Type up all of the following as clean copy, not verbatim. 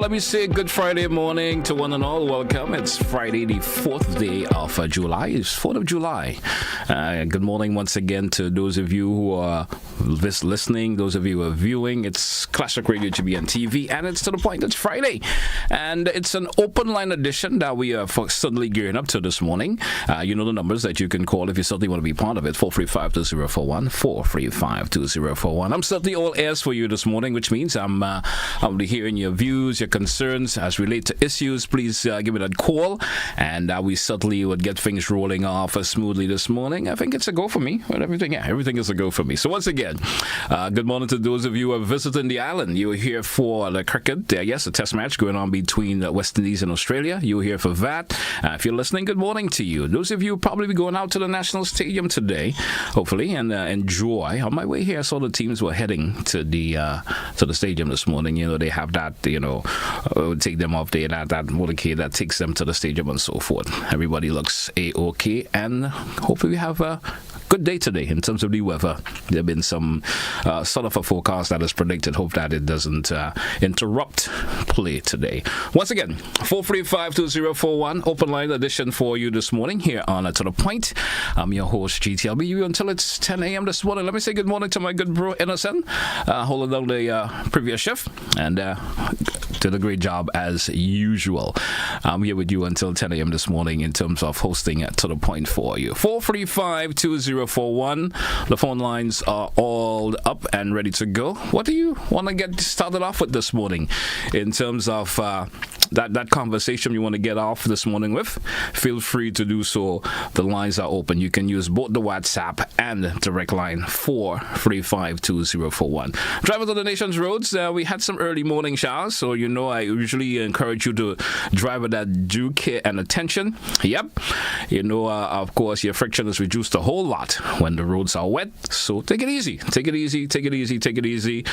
let me say good Friday morning to one and all. Welcome. It's Friday, the 4th day of July. It's 4th of July. Good morning once again to those of you who are listening, those of you who are viewing. It's Classic Radio GB and TV, and it's to the point. It's Friday. And it's an open line edition that we are suddenly gearing up to this morning. You know the numbers that you can call if you certainly want to be part of it. 435-2041, 435-2041. I'm certainly all ears for you this morning, which means I'll be hearing your views, your concerns as relate to issues. Please give me that call, and we certainly would get things rolling off smoothly this morning. I think it's a go for me. But everything is a go for me. So once again, good morning to those of you who are visiting the island. You're here for the cricket. Yes, a test match going on between West Indies and Australia. You're here for that. If you're listening, good morning to you. Those of you who probably be going out to the National Stadium today, hopefully, and enjoy. On my way here, I saw the teams were heading to the stadium this morning. You know, they have that, take them off there, that motorcade that takes them to the stadium and so forth. Everybody looks A-OK, and hopefully we have a good day today in terms of the weather. There have been some sort of a forecast that is predicted. Hope that it doesn't interrupt play today. Once again, 435-2041, open line edition for you this morning here on To The Point. I'm your host, GT. I'll be you until it's 10 a.m. this morning. Let me say good morning to my good bro, Innocent, holding down the previous shift, and did a great job as usual. I'm here with you until 10 a.m. this morning in terms of hosting To The Point for you. 435-2041. The phone lines are all up and ready to go. What do you want to get started off with this morning in terms of that conversation you want to get off this morning with? Feel free to do so. The lines are open. You can use both the WhatsApp and direct line 435-2041. Driving to the nation's roads, we had some early morning showers, so you know I usually encourage you to drive with that due care and attention. Yep. Of course, your friction is reduced a whole lot when the roads are wet, so take it easy. Take it easy. The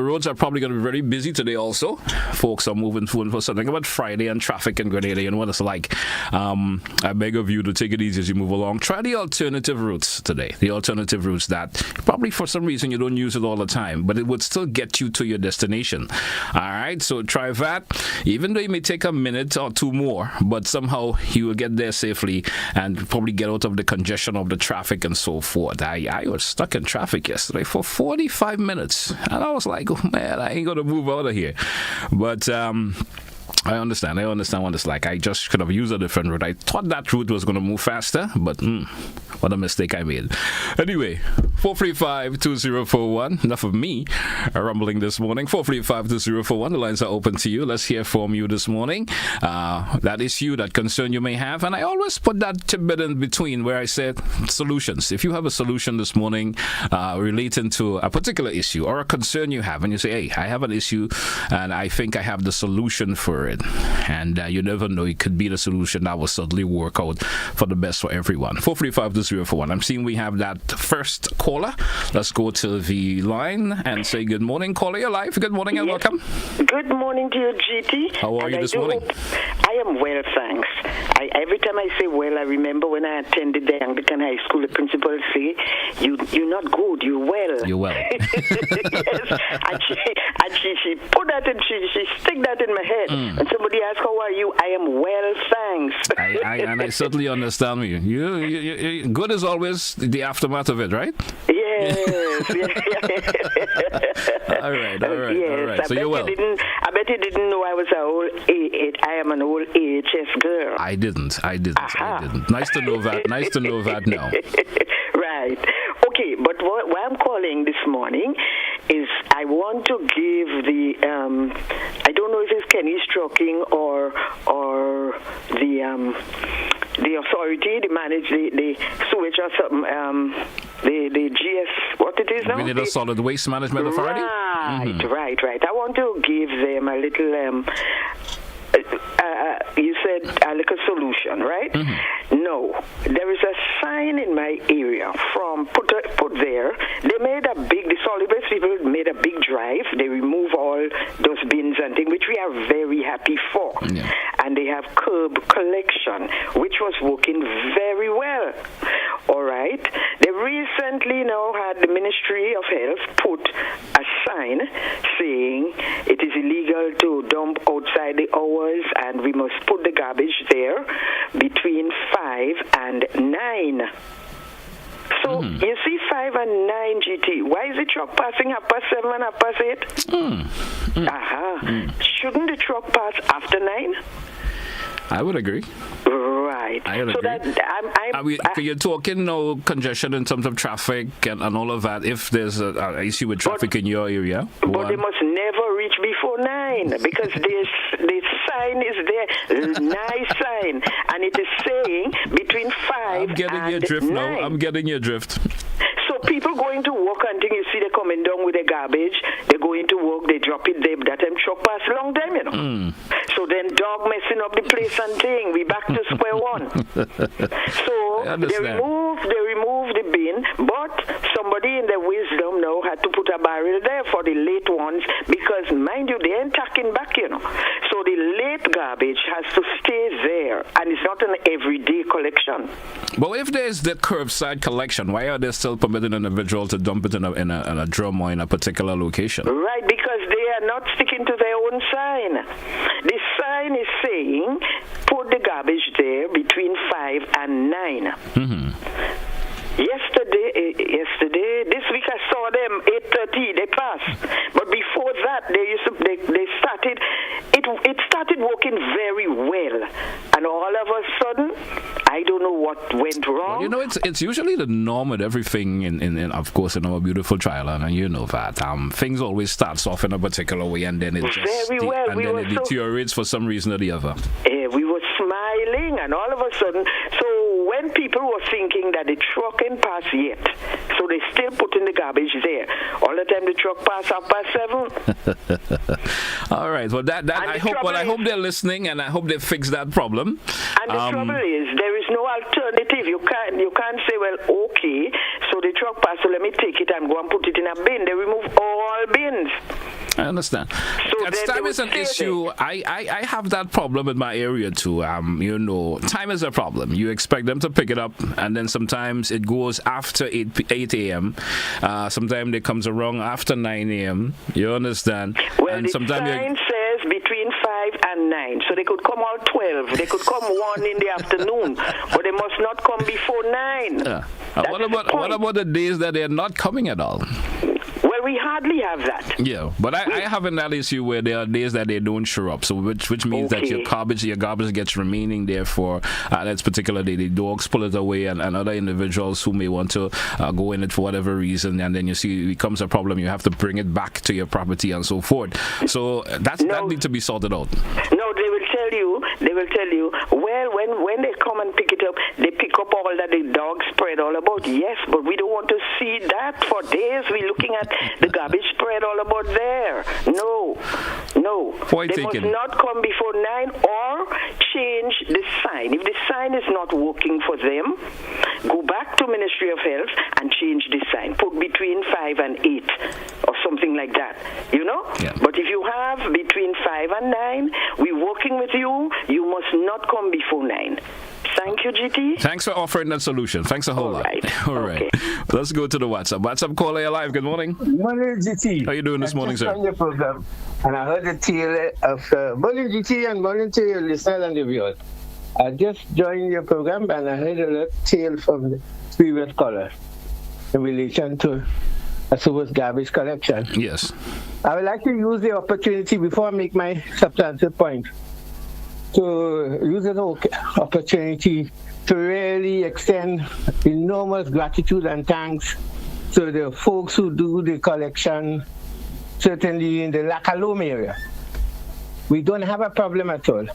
roads are probably going to be very busy today also. Folks are moving for something about Friday and traffic in Grenada and what it's like. I beg of you to take it easy as you move along. Try the alternative routes today. The alternative routes that probably for some reason you don't use it all the time, but it would still get you to your destination. Alright, so try that. Even though it may take a minute or two more, but somehow you will get there safely and probably get out of the congestion of the traffic and so forth. I was stuck in traffic yesterday for 45 minutes, and I was like, oh man, I ain't gonna move out of here. But I understand what it's like. I just could have used a different route. I thought that route was going to move faster, but what a mistake I made. Anyway, 435-2041. Enough of me rumbling this morning. 435-2041. The lines are open to you. Let's hear from you this morning. That issue, that concern you may have. And I always put that tidbit in between where I said solutions. If you have a solution this morning relating to a particular issue or a concern you have, and you say, hey, I have an issue and I think I have the solution for it. And you never know, it could be the solution that will suddenly work out for the best for everyone. 435-2041. I'm seeing we have that first caller. Let's go to the line and say good morning. Caller, you're live. Good morning and welcome. Good morning to you, GT. How are you this morning? I am well, thanks. Every time I say well, I remember when I attended the Anglican High School, the principal say, you're not good, you're well. You're well. Yes. And she put that in, she stick that in my head. And somebody asked, how are you? I am well, thanks. I certainly understand you. You good is always the aftermath of it, right? Yes. All right. So you're well. I bet you didn't know I was I am an old AHS girl. I didn't. Nice to know that. Now. Right. Okay, but why I'm calling this morning is I want to give the I don't know if it's Kenny Stroking or the authority to manage the sewage or something, the GS, what it is now? Really, the Solid Waste Management Authority? Right. I want to give them a little you said a little solution, right? No, there is a sign in my area from put there. They made the solid waste people made a big drive. They remove all those bins and things, which we are very happy for. Yeah. and they have curb collection, which was working very well. All right. They recently now had the Ministry of Health put a sign saying it is illegal to dump outside the hours and we must put the garbage there between 5 and 9. So you see 5 and 9 GT. Why is the truck passing 7:30 and 8:30? Shouldn't the truck pass after 9? I would agree. Right. I would agree. You're talking no congestion in terms of traffic and all of that. If there's an issue with traffic in your area, but they must never reach before 9 because the sign is there, nice sign, and it is saying between 5 I'm getting and your drift 9. now. I'm getting your drift. So people going to work until you see they coming down with their garbage, they go into work, they drop it there, that time truck pass long time, you know. So then dog messing up the place and thing, we back to square one. So they remove the bin, but somebody in their wisdom now had to put a barrel there for the late ones because mind you, they ain't tucking back, you know. So the late garbage has to stay there and it's not an everyday collection. But if there's the curbside collection, why are they still permitting an individual to dump it in a drum or in a particular location? Right, because they are not sticking to their own sign. The sign is saying put the garbage there between 5 and 9. Yesterday, this week I saw them 8:30. They passed, but before that, they started. It started working very well, and all of a sudden, I don't know what went wrong. Well, you know, it's usually the norm with everything in of course in our beautiful trial, and you know that things always starts off in a particular way, and then it just it deteriorates for some reason or the other. We were smiling, and all of a sudden, so when people were thinking that the truck ain't pass yet, so they still putting the garbage there. All the time the truck pass 7:30. All right. Well, I hope they're listening, and I hope they fix that problem. And the trouble is, there is no alternative. You can't say, well, okay, so the truck pass, so let me take it and go and put it in a bin. They remove all bins. I understand. So time is an issue. I have that problem in my area too. You know, time is a problem. You expect them to pick it up, and then sometimes it goes after 8 a.m. Sometimes it comes around after 9 a.m. You understand? Well, and the sign says between 5 and 9. So they could come out 12. They could come 1 in the afternoon, but they must not come before 9. What about the days that they're not coming at all? Well, we hardly have that. Yeah, but I have that issue where there are days that they don't show up, so which means that your garbage gets remaining there for that particular day. The dogs pull it away, and other individuals who may want to go in it for whatever reason, and then you see it becomes a problem. You have to bring it back to your property and so forth. So that needs to be sorted out. No, they will tell you. Well, when they come and pick it up, they pick up all that the dogs spread all about. Yes, but we don't want to see that for days. We're looking at the garbage spread all about there. No. They must not come before 9 or change the sign. If the sign is not working for them, go back to Ministry of Health and change the sign. Put between 5 and 8 or something like that. You know? Yeah. But if you have between 5 and 9, we're working with you. You must not come before 9. Thank you, GT. Thanks for offering that solution. Thanks a whole lot. All right. Let's go to the WhatsApp. WhatsApp caller, you're live. Good morning. Good morning, GT. How are you doing this morning, sir? On your program, and I heard the tale of morning, GT, and morning to your listener and the viewers. I just joined your program, and I heard a little tale from the previous caller in relation to a service garbage collection. Yes. I would like to use the opportunity before I make my substantive point to use an opportunity to really extend enormous gratitude and thanks to the folks who do the collection, certainly in the Lacalome area. We don't have a problem at all.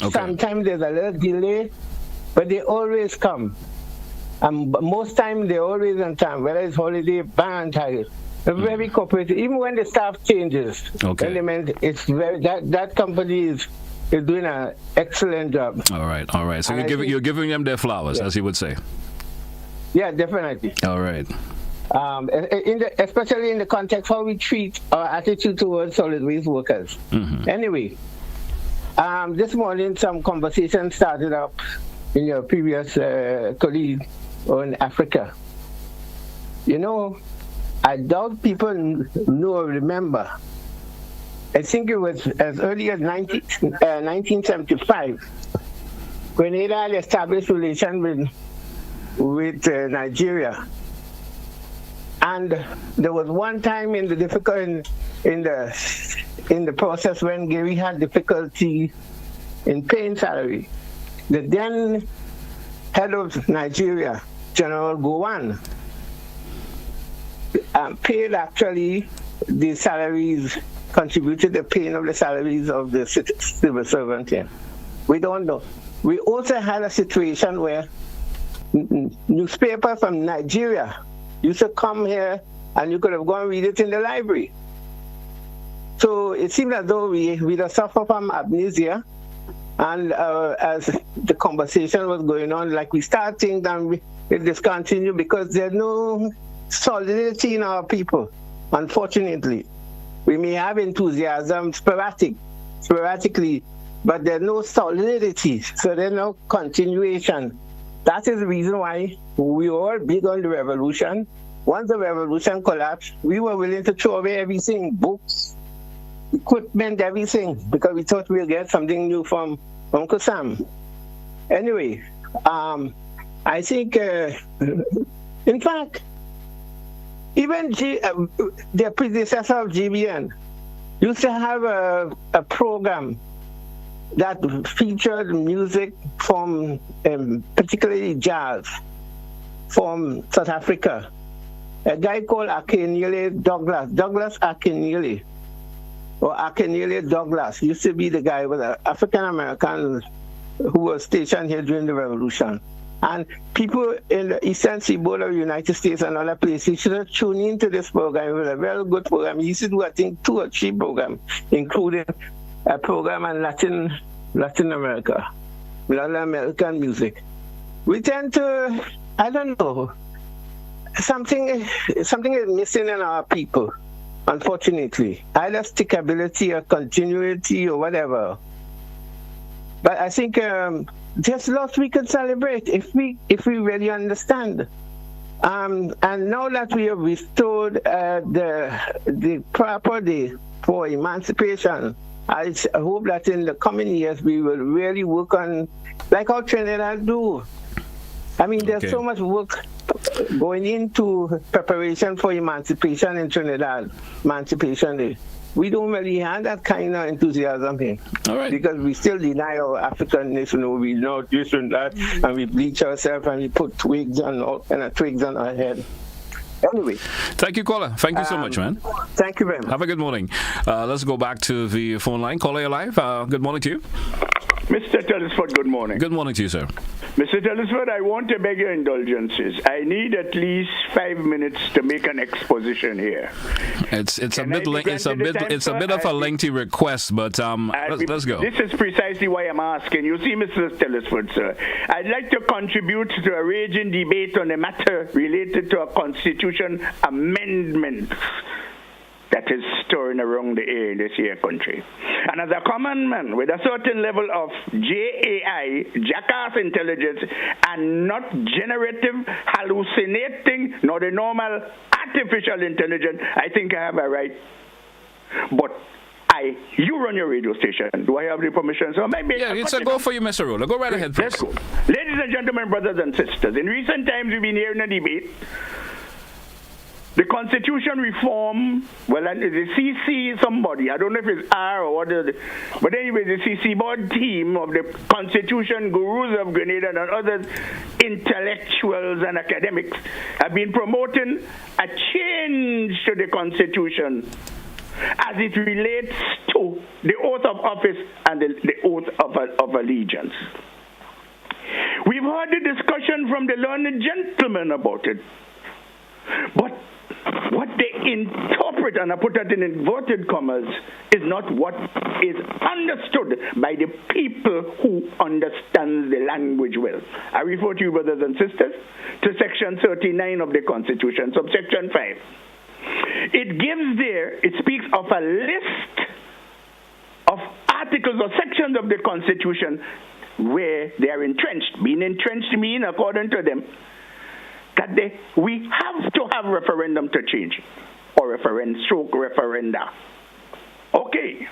Okay. Sometimes there's a little delay, but they always come. And most times they're always on time, whether it's holiday, band time. They're very cooperative, even when the staff changes. Okay. It's very, that company is doing an excellent job. All right. So you're giving them their flowers, as you would say. Yeah, definitely. All right. Especially in the context how we treat our attitude towards solid waste workers. Mm-hmm. Anyway, This morning, some conversation started up in your previous colleague on Africa. You know, I doubt people know or remember. I think it was as early as 1975. Grenada had established relations with Nigeria. And there was one time in the process when Gary had difficulty in paying salary. The then head of Nigeria, General Gowon, paid actually the salaries, contributed the paying of the salaries of the civil servant here. We don't know. We also had a situation where newspaper from Nigeria used to come here and you could have gone and read it in the library. So it seemed as though we suffer from amnesia. And as the conversation was going on, like we start thinking that it discontinued because there's no solidity in our people, unfortunately. We may have enthusiasm sporadically, but there's no solidity, so there's no continuation. That is the reason why we were big on the revolution. Once the revolution collapsed, we were willing to throw away everything, books, equipment, everything, because we thought we'd get something new from Uncle Sam. Anyway, I think, in fact, even the predecessor of GBN used to have a program that featured music from, particularly jazz, from South Africa. A guy called Akenyele Douglas Akenyele, or Akenyele Douglas, used to be the guy with an African-American who was stationed here during the revolution. And people in the Eastern Seaboard of the United States and other places should have tuned into this program. It was a very good program. He used to do, I think, 2 or 3 programs, including a program on Latin America, Latin American music. We tend to, I don't know, something is missing in our people, unfortunately. Either stickability or continuity or whatever. But I think there's lots we could celebrate if we really understand. And now that we have restored the proper day for emancipation, I hope that in the coming years we will really work on, like how Trinidad do. I mean, there's so much work going into preparation for emancipation in Trinidad, Emancipation Day. We don't really have that kind of enthusiasm here. All right. Because we still deny our African nation. We know this and that, and we bleach ourselves and we put twigs on our head. Anyway. Thank you, caller. Thank you so much, man. Thank you very much. Have a good morning. Let's go back to the phone line. Caller, you're live. Good morning to you. Mr. Telesford, good morning. Good morning to you, sir. Mr. Telesford, I want to beg your indulgences. I need at least 5 minutes to make an exposition here. It's a bit of a lengthy request, but let's go. This is precisely why I'm asking. You see, Mr. Telesford, sir, I'd like to contribute to a raging debate on a matter related to a constitution amendment that is stirring around the air in this here country. And as a common man with a certain level of JAI, jackass intelligence, and not generative, hallucinating, nor the normal artificial intelligence, I think I have a right. But you run your radio station. Do I have the permission? So maybe it's a go for you, Mr. Roller. Go right ahead, please. Let's go. Ladies and gentlemen, brothers and sisters, in recent times we've been hearing a debate. The constitution reform, well, the CC somebody, I don't know if it's R or what, but anyway, the CC board team of the constitution gurus of Grenada and other intellectuals and academics have been promoting a change to the constitution as it relates to the oath of office and the oath of allegiance. We've heard the discussion from the learned gentleman about it, but what they interpret, and I put that in inverted commas, is not what is understood by the people who understand the language well. I refer to you, brothers and sisters, to section 39 of the Constitution, subsection 5. It speaks of a list of articles or sections of the Constitution where they are entrenched. Being entrenched mean, according to them, that we have to have referendum to change, or referenda. Okay.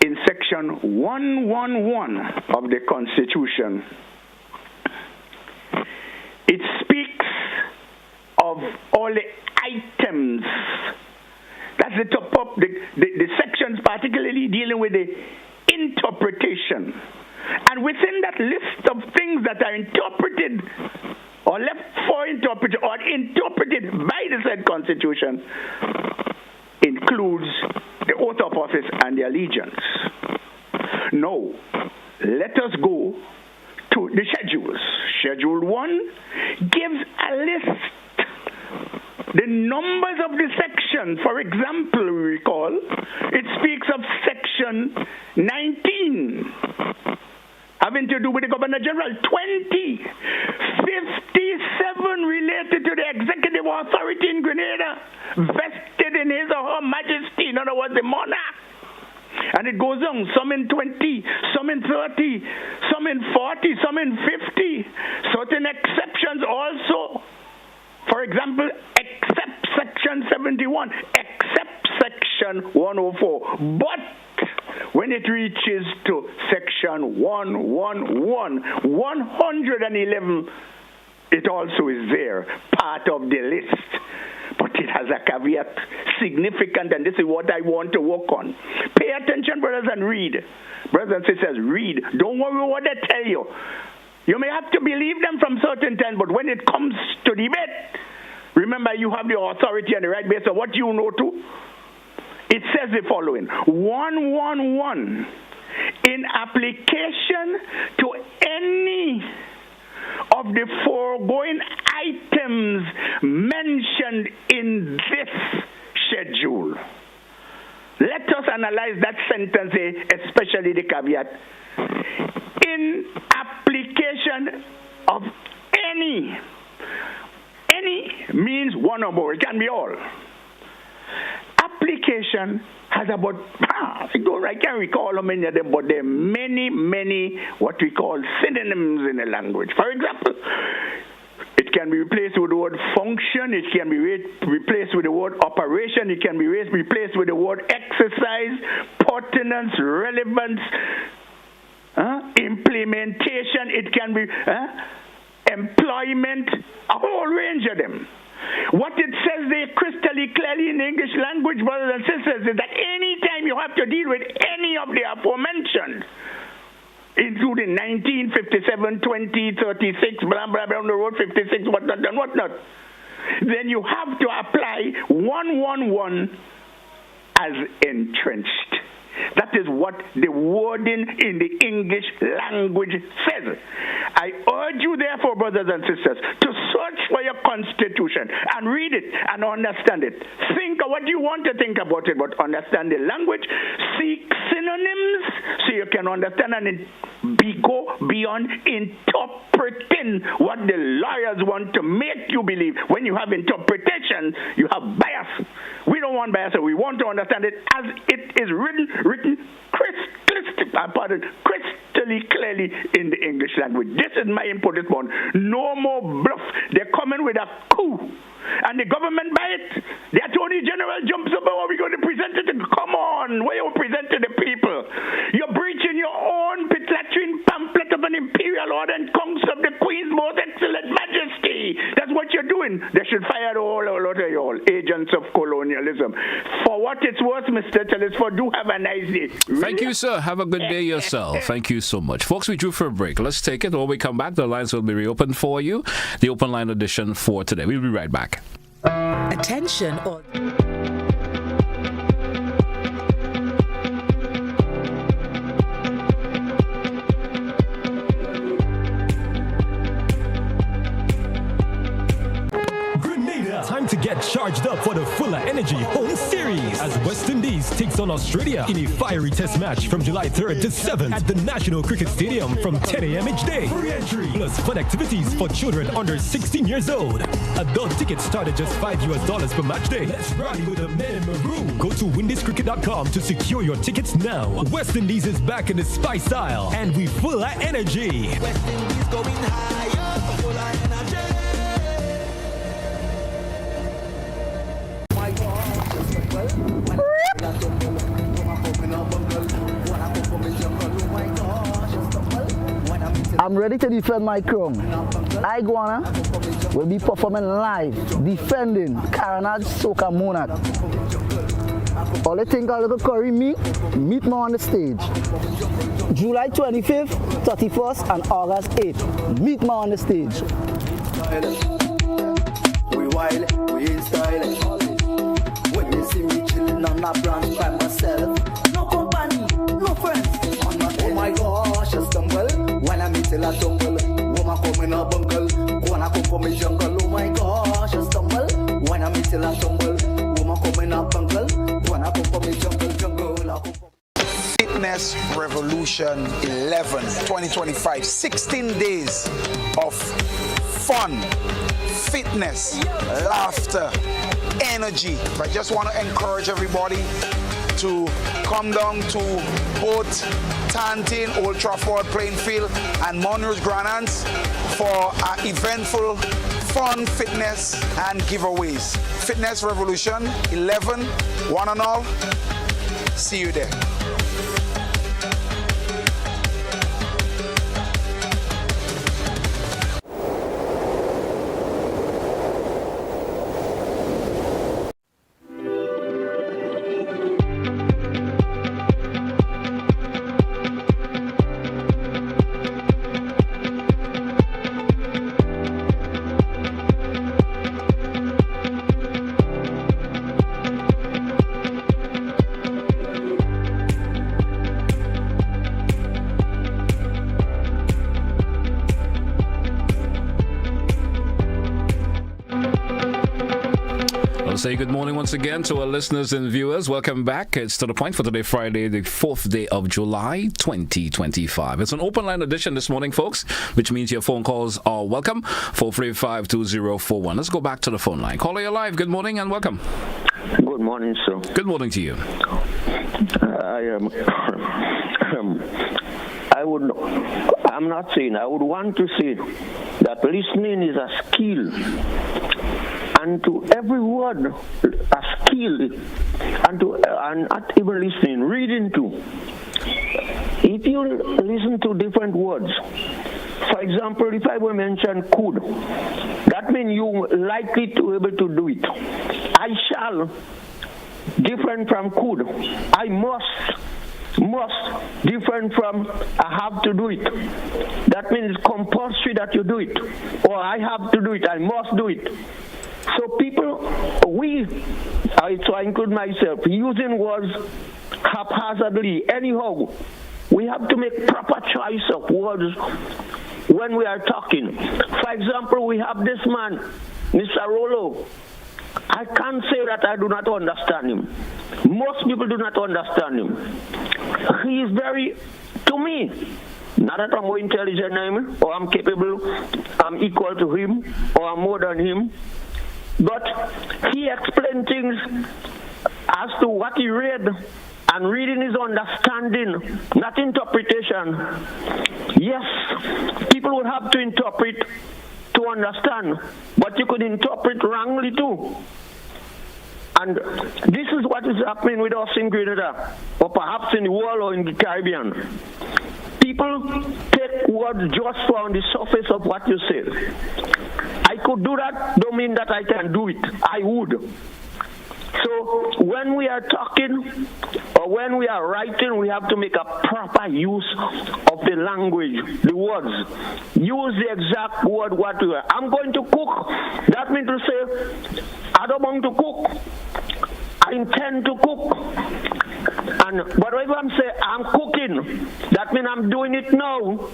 In section 111 of the Constitution, it speaks of all the items. That's the top of the sections, particularly dealing with the interpretation. And within that list of things that are interpreted or left for interpretation or interpreted by the said Constitution includes the oath of office and the allegiance. Now, let us go to the schedules. Schedule 1 gives a list, the numbers of the section. For example, we recall, it speaks of section 19, having to do with the Governor General, 20, 57 related to the executive authority in Grenada, vested in his or her majesty, in other words, the monarch. And it goes on, some in 20, some in 30, some in 40, some in 50. Certain exceptions also. For example, except section 71, except section 104. But when it reaches to section 111, it also is there, part of the list. But it has a caveat, significant, and this is what I want to work on. Pay attention, brothers, and read. Brothers and sisters, read. Don't worry what they tell you. You may have to believe them from certain times, but when it comes to debate, remember you have the authority and the right based on what you know too. It says the following: 111, in application to any of the foregoing items mentioned in this schedule. Let us analyze that sentence, especially the caveat. In application of any. Any means one or more. It can be all. Application has about, I can't recall how many of them, but there are many, many what we call synonyms in the language. For example, it can be replaced with the word function, it can be replaced with the word operation, it can be replaced with the word exercise, pertinence, relevance, implementation, it can be employment, a whole range of them. What it says there crystal clearly in the English language, brothers and sisters, is that any time you have to deal with any of the aforementioned, including 19, 57, 20, 36, blah, blah, blah, on the road, 56, whatnot, and whatnot, then you have to apply 111 as entrenched. That is what the wording in the English language says. I urge you, therefore, brothers and sisters, to search for your Constitution and read it and understand it. Think of what you want to think about it, but understand the language. Seek synonyms so you can understand and go beyond interpreting what the lawyers want to make you believe. When you have interpretation, you have bias. We don't want bias, so we want to understand it as it is written crystally clearly in the English language. This is my input this morning. No more bluff. They're coming with a coup. And the government by it, the Attorney General jumps up, are we going to present it? Come on, where you present to the people? You're breaching your own latrine pamphlet of an imperial order and council of the Queen's most excellent majesty. That's what you're doing. They should fire the whole lot of you all, agents of colonialism. For what it's worth, Mr. Telesford, do have a nice day. Thank you, sir. Have a good day yourself. Thank you so much. Folks, we drew for a break. Let's take it. When we come back, the lines will be reopened for you. The open line edition for today. We'll be right back. Attention or Time to get charged up for the Fuller Energy Home Series as West Indies takes on Australia in a fiery test match from July 3rd to 7th at the National Cricket Stadium from 10 a.m. each day. Free entry plus fun activities for children under 16 years old. Adult tickets start at just $5 per match day. Let's rally with the men in maroon. Go to windiscricket.com to secure your tickets now. West Indies is back in the spice aisle and we full of energy. West Indies going higher, full of energy. I'm ready to defend my crown. Iguana will be performing live, defending Carnage Soca Monarch. All they think a little curry meet me on the stage. July 25th, 31st, and August 8th. Meet me on the stage. We wild, we in style. When you see me chilling on that branch by myself, no company, no friends. Oh my gosh, I stumble when I meet till I tumble. Woman coming up bungle, wanna come from the jungle. Oh my gosh, I stumble when I meet till I tumble. Woman coming up bungle, wanna come from the jungle. Fitness Revolution 11 2025, 16 days of fun, fitness, laughter, energy. I just want to encourage everybody to come down to both Tantin, Old Trafford playing field and Monroe's Granans for an eventful, fun fitness and giveaways. Fitness Revolution 11, one and all. See you there. Say good morning once again to our listeners and viewers. Welcome back. It's To The Point for today, Friday, the 4th day of July, 2025. It's an open line edition this morning, folks, which means your phone calls are welcome. 435-2041. Let's go back to the phone line. Caller, you're live. Good morning and welcome. Good morning, sir. Good morning to you. I'm not saying, I would want to say that listening is a skill. And to every word, a skill, and not even listening, reading too. If you listen to different words, for example, if I will mention could, that means you likely to be able to do it. I shall, different from could. I must, different from I have to do it. That means it's compulsory that you do it. Or I have to do it, I must do it. So people, so I include myself, using words haphazardly, anyhow, we have to make proper choice of words when we are talking. For example, we have this man, Mr. Rollo. I can't say that I do not understand him. Most people do not understand him. He is very, to me, not that I'm more intelligent than him, or I'm capable, I'm equal to him, or I'm more than him. But he explained things as to what he read, and reading is understanding, not interpretation. Yes, people would have to interpret to understand, but you could interpret wrongly too. And this is what is happening with us in Grenada, or perhaps in the world or in the Caribbean. People take words just on the surface of what you say. I could do that, don't mean that I can do it. I would. So when we are talking or when we are writing, we have to make a proper use of the language, the words. Use the exact word what we are. I'm going to cook. That means to say, I don't want to cook. I intend to cook. But if I'm saying I'm cooking, that means I'm doing it now.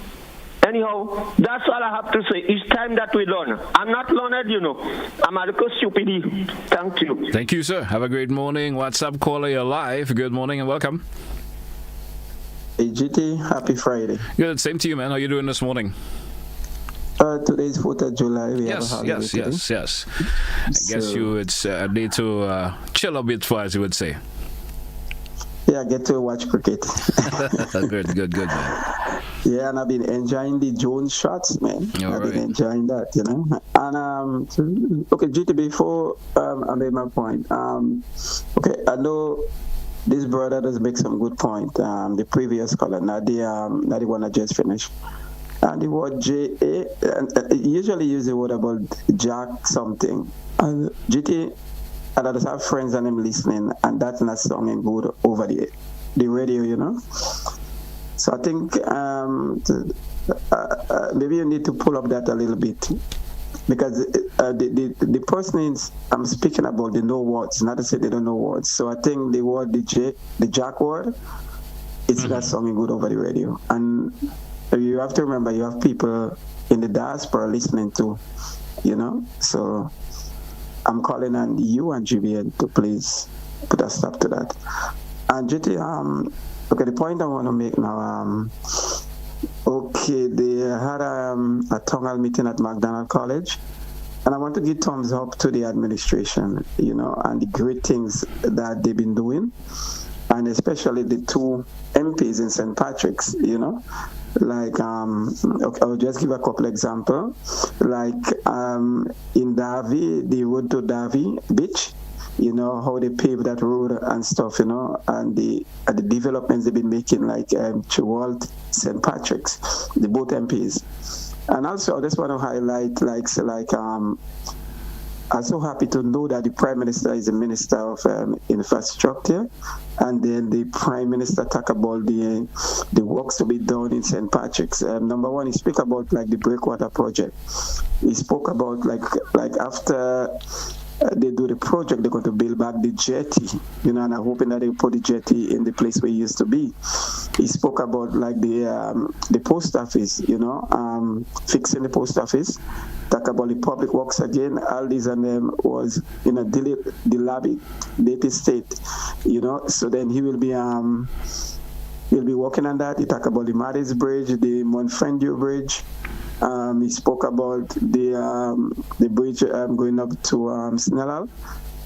Anyhow, that's all I have to say. It's time that we learn. I'm not learned, I'm a little stupid. Thank you. Thank you, sir. Have a great morning. WhatsApp caller, you're live. Good morning and welcome. Hey, GT, happy Friday. Good. Same to you, man. How are you doing this morning? Today's 4th of July. We have a holiday today. Yes. I guess it's a day to chill a bit for, as you would say. Yeah, I get to watch cricket. Good, man. Yeah, and I've been enjoying the Jones shots, man. I've been enjoying that, And okay, GT, before I made my point. Okay, I know this brother does make some good point. The previous caller, not the one I just finished. And the word J-A, usually use the word about Jack something. And GT, and I just have friends and them listening, and that's not sounding good over the radio, So I think maybe you need to pull up that a little bit, because the person I'm speaking about, they know words, not to say they don't know words. So I think the word, the Jack word, it's not sounding good over the radio. And you have to remember, you have people in the diaspora listening too, So I'm calling on you and GBN to please put a stop to that. And GT, okay, the point I want to make now, okay, they had a town hall meeting at McDonald College, and I want to give thumbs up to the administration, and the great things that they've been doing, and especially the two MPs in St. Patrick's, Like, okay, I'll just give a couple examples. Like, in Davie, the road to Davie Beach, how they pave that road and stuff, and the developments they've been making, like Chiwalt, St. Patrick's, the both MPs. And also, I just want to highlight, I'm so happy to know that the Prime Minister is the Minister of Infrastructure, and then the Prime Minister talk about the works to be done in St. Patrick's. Number one, he spoke about the breakwater project. He spoke about after they do the project, they're going to build back the jetty, and I'm hoping that they put the jetty in the place where it used to be. He spoke about the post office, fixing the post office. Talk about the public works again. All these and them was in a dilapidated state, So then he will be working on that. He talked about the Maddis Bridge, the Monfendio Bridge. He spoke about the bridge going up to Snellal,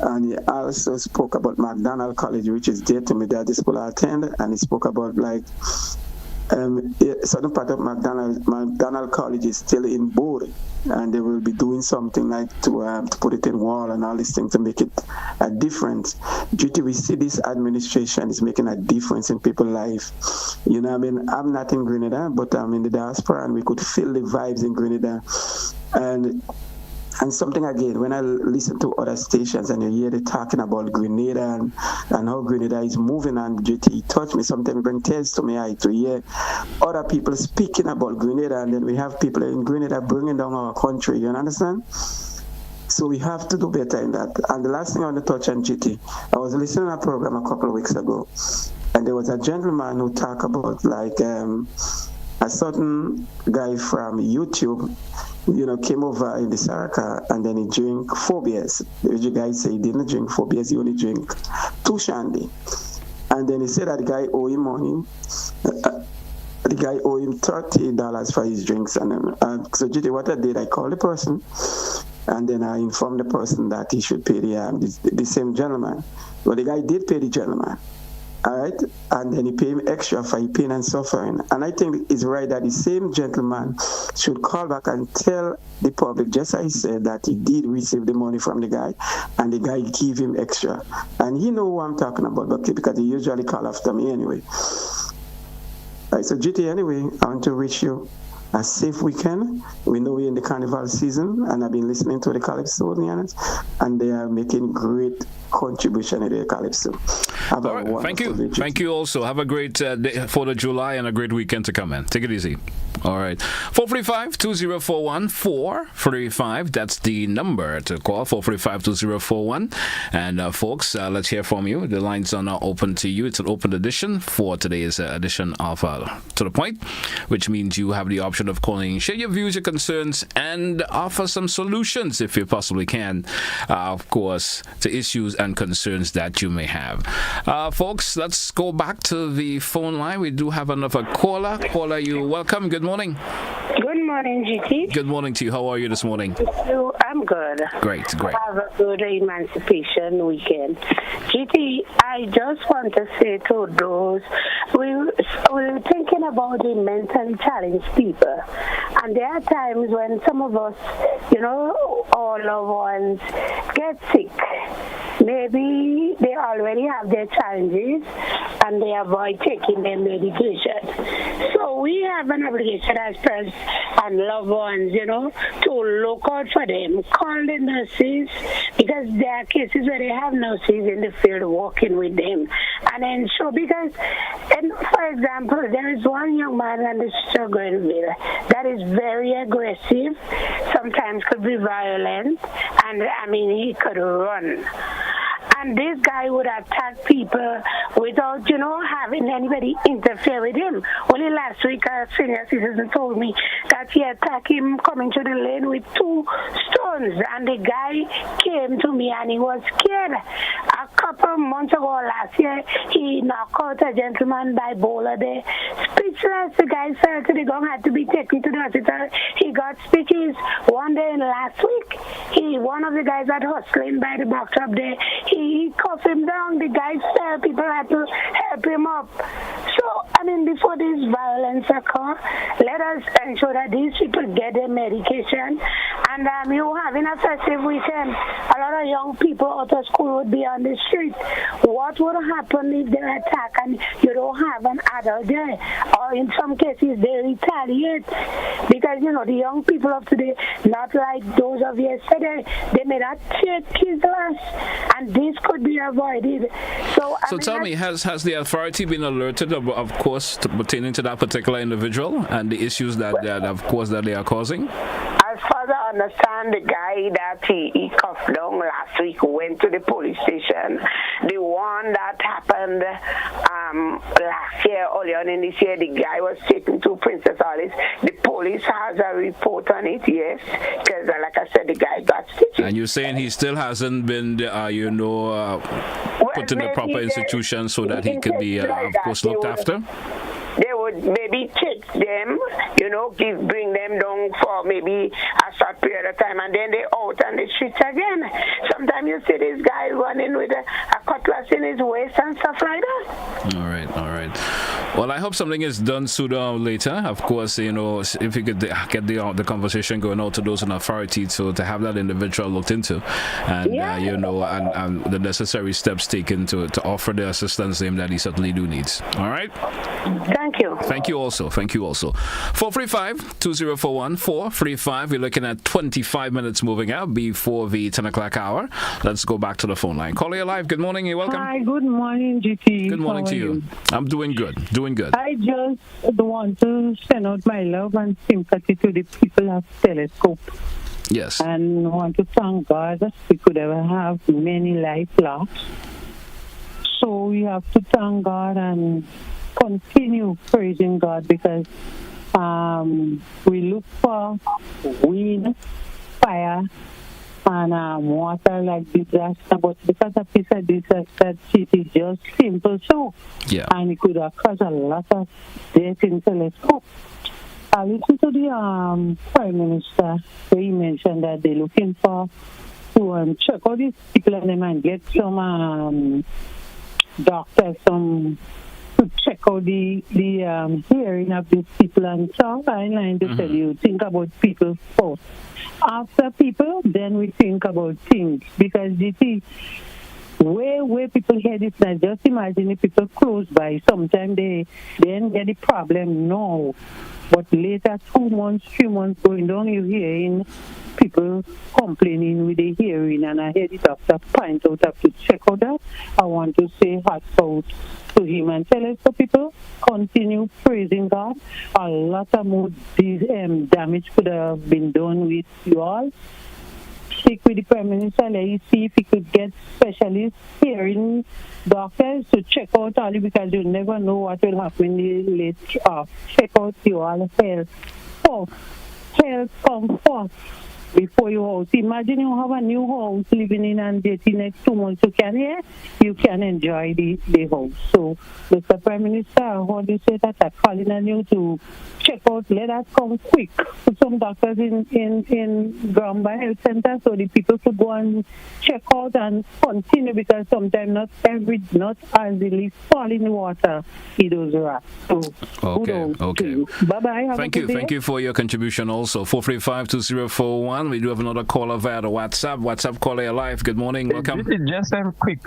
and he also spoke about McDonald College, which is dear to me, that the school I attend, and he spoke about certain part of McDonald College is still in board, and they will be doing something to put it in wall and all these things to make it a difference. We see this administration is making a difference in people's life. I'm not in Grenada, but I'm in the diaspora, and we could feel the vibes in Grenada. And something again, when I listen to other stations and you hear they talking about Grenada and how Grenada is moving, and GT touch me, sometimes bring tears to my eye to hear other people speaking about Grenada, and then we have people in Grenada bringing down our country, you understand? So we have to do better in that. And the last thing I want to touch on, GT, I was listening to a program a couple of weeks ago, and there was a gentleman who talked about a certain guy from YouTube, came over in the Saraka, and then he drank 4 beers. The guy said he didn't drink 4 beers, he only drank 2 shandy. And then he said that the guy owed him money. The guy owed him $30 for his drinks. And so GT, what I did, I called the person, and then I informed the person that he should pay the same gentleman. Well, the guy did pay the gentleman. All right, and then he paid him extra for his pain and suffering. And I think it's right that the same gentleman should call back and tell the public, just as he said, that he did receive the money from the guy, and the guy gave him extra. And he know who I'm talking about, because he usually call after me anyway. All right, so GT, anyway, I want to wish you a safe weekend. We know we're in the carnival season, and I've been listening to the Calypsonians, and they are making great contribution in the Calypso. All right, thank you. Thank you also. Have a great 4th of July and a great weekend to come, man. Take it easy. All right. 435-2041-435. That's the number to call, 435-2041. And folks, let's hear from you. The lines are now open to you. It's an open edition for today's edition of To The Point, which means you have the option of calling, share your views, your concerns, and offer some solutions, if you possibly can, of course, to issues and concerns that you may have. Folks, let's go back to the phone line. We do have another caller. Caller, you welcome. Good morning. Good morning, GT. Good morning to you. How are you this morning? I'm good. Great. Have a good Emancipation weekend. GT, I just want to say to those, we're thinking about the mentally challenged people. And there are times when some of us, our loved ones get sick. Maybe they already have their challenges and they avoid taking their medication. So we have an obligation as parents and loved ones, to look out for them, call the nurses, because there are cases where they have nurses in the field working with them. And ensure, for example, there is one young man on the street of Glenville that is very aggressive, sometimes could be violent, and he could run. And this guy would attack people without, having anybody interfere with him. Only last week, a senior citizen told me that he attacked him coming to the lane with 2 stones. And the guy came to me and he was scared. A couple of months ago, last year, he knocked out a gentleman by bowler there. Speechless, the guy fell to the ground, had to be taken to the hospital. He got stitches. One day last week, one of the guys had hustling by the box up there. He cuffed him down. The guy fell. People had to help him up. So, before this violence occur, let us ensure that these people get their medication. And you having a festive weekend, a lot of young people out of school would be on the street. What would happen if they attack and you don't have an adult there? Or in some cases, they retaliate. Because, the young people of today, not like those of yesterday, they may not take his glass. And this could be avoided. So tell me, has the authority been alerted, of course, pertaining to that particular individual and the issues that they are causing? As far as I understand, the guy that he cuffed down last week went to the police station. The one that happened last year, early on in this year, the guy was taken to Princess Alice. The police has a report on it, yes, because like I said, the guy got stitches. And you're saying he still hasn't been, put in the proper institution so that he could be, of course, looked after? They would maybe take them, bring them down for maybe a short period of time, and then they out on the streets again. Sometimes you see this guy running with a cutlass in his waist and stuff like that. All right. Well, I hope something is done sooner or later. Of course, if you could get the conversation going out to those in authority to have that individual looked into, and and the necessary steps taken to offer the assistance him that he certainly do needs. All right. Thank you. Thank you also. 435-2041-435. We're looking at 25 minutes moving out before the 10 o'clock hour. Let's go back to the phone line. Caller, you're live. Good morning. You're welcome. Hi. Good morning, GT. Good morning to you. I'm doing good. I just want to send out my love and sympathy to the people of Telesford. Yes. And want to thank God that we could ever have many life lost. So we have to thank God and continue praising God, because we look for wind, fire, and water like disaster, but because of this disaster, it is just simple so. Yeah. And it could have caused a lot of death in Telesford. I listened to the Prime Minister where he mentioned that they're looking to check out these people and get some doctors, to check out the hearing of these people, and so I line to tell you, think about people first. After people, then we think about things, because you see, where people hear this now, just imagine if people close by, sometimes they didn't get the problem now, but later 2 months, 3 months going down, you hear in people complaining with the hearing, and I heard the doctor point out have to check out that. I want to say hats out to him and tell us the people continue praising God. A lot of more damage could have been done with you all. Speak with the Prime Minister, let you see if he could get specialist hearing doctors to check out all it, because you never know what will happen in the late check out your all health come first before your house. Imagine you have a new house living in, and the next 2 months you can enjoy the house. So Mr. Prime Minister, how do you say that? I'm calling on you to check out, let us come quick. Put some doctors in ground by health center so the people could go and check out and continue, because sometimes not as the leaf fall in the water, it does rot. So okay. Bye-bye. Thank you for your contribution also. 435-2041. We do have another caller via the WhatsApp. WhatsApp caller live. Good morning. Welcome. Just quick.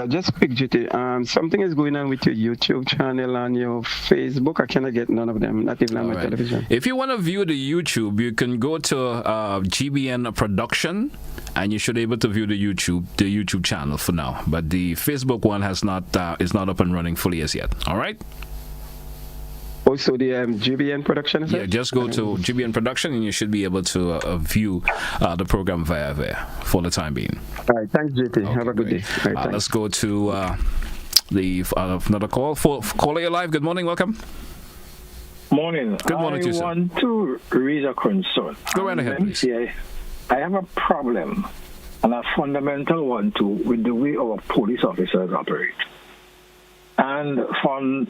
Just quick, GT. Something is going on with your YouTube channel and your Facebook. I cannot get none of them, not even on my television. If you want to view the YouTube, you can go to GBN Production, and you should be able to view the YouTube channel for now. But the Facebook one is not up and running fully as yet. All right. Also, the GBN Production is just go to GBN Production, and you should be able to view the program via there for the time being. All right, thanks, JT. Okay, have a good day. Right, let's go to another call. Caller, you're live. Good morning. Welcome. Morning. Good morning to you, sir. I want to raise a concern. Go right ahead, please. I have a problem, and a fundamental one too, with the way our police officers operate. And from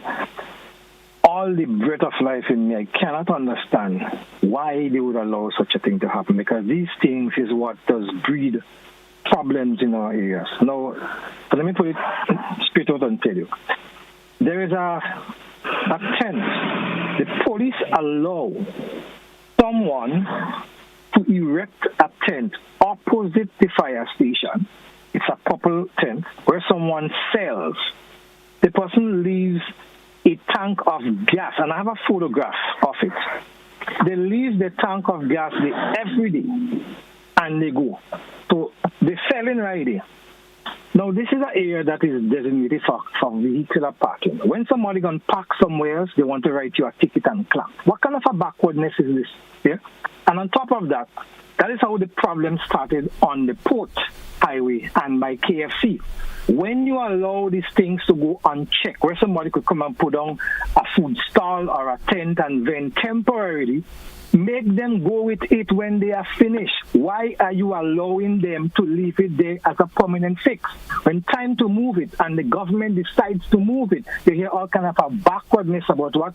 all the breath of life in me, I cannot understand why they would allow such a thing to happen, because these things is what does breed problems in our areas. Now, let me put it straight out and tell you. There is a tent. The police allow someone to erect a tent opposite the fire station. It's a couple tent where someone sells. The person leaves a tank of gas, and I have a photograph of it. They leave the tank of gas there every day, and they go. So they're selling right there. Now, this is an area that is designated for vehicular parking. When somebody going to park somewhere else, they want to write you a ticket and clamp. What kind of a backwardness is this? Yeah? And on top of that, that is how the problem started on the Port Highway and by KFC. When you allow these things to go unchecked, where somebody could come and put on a food stall or a tent and vent temporarily, make them go with it when they are finished. Why are you allowing them to leave it there as a permanent fix? When time to move it and the government decides to move it, you hear all kind of a backwardness about what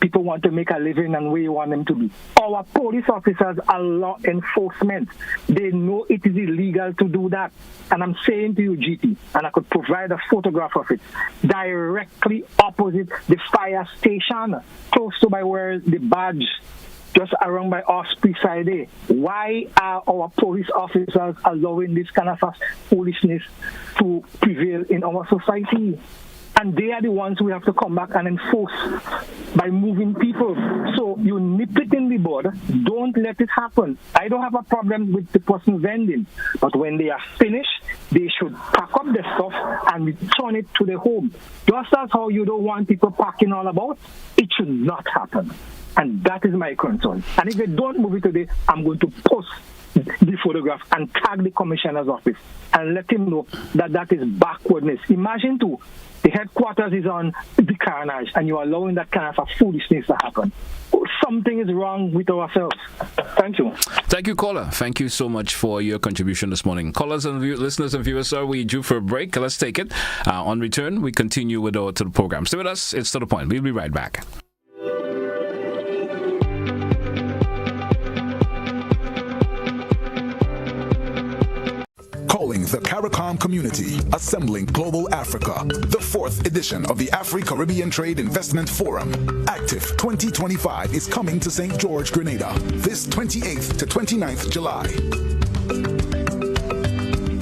people want to make a living and where you want them to be. Our police officers are law enforcement. They know it is illegal to do that. And I'm saying to you, GT, and I could provide a photograph of it, directly opposite the fire station, close to by where the badge, just around by Osprey side there. Why are our police officers allowing this kind of foolishness to prevail in our society? And they are the ones who have to come back and enforce by moving people. So you nip it in the bud. Don't let it happen. I don't have a problem with the person vending. But when they are finished, they should pack up the stuff and return it to the home. Just as how you don't want people packing all about, it should not happen. And that is my concern. And if they don't move it today, I'm going to post the photograph and tag the commissioner's office and let him know that that is backwardness. Imagine too, the headquarters is on the carnage and you're allowing that kind of a foolishness to happen. Something is wrong with ourselves. Thank you. Thank you, caller. Thank you so much for your contribution this morning. Callers and listeners and viewers, sir, we due for a break. Let's take it. On return, we continue with to the program. Stay with us. It's To The Point. We'll be right back. Calling the CARICOM community, assembling Global Africa, the 4th edition of the Afro-Caribbean Trade Investment Forum. Active 2025 is coming to St. George, Grenada, this 28th to 29th July.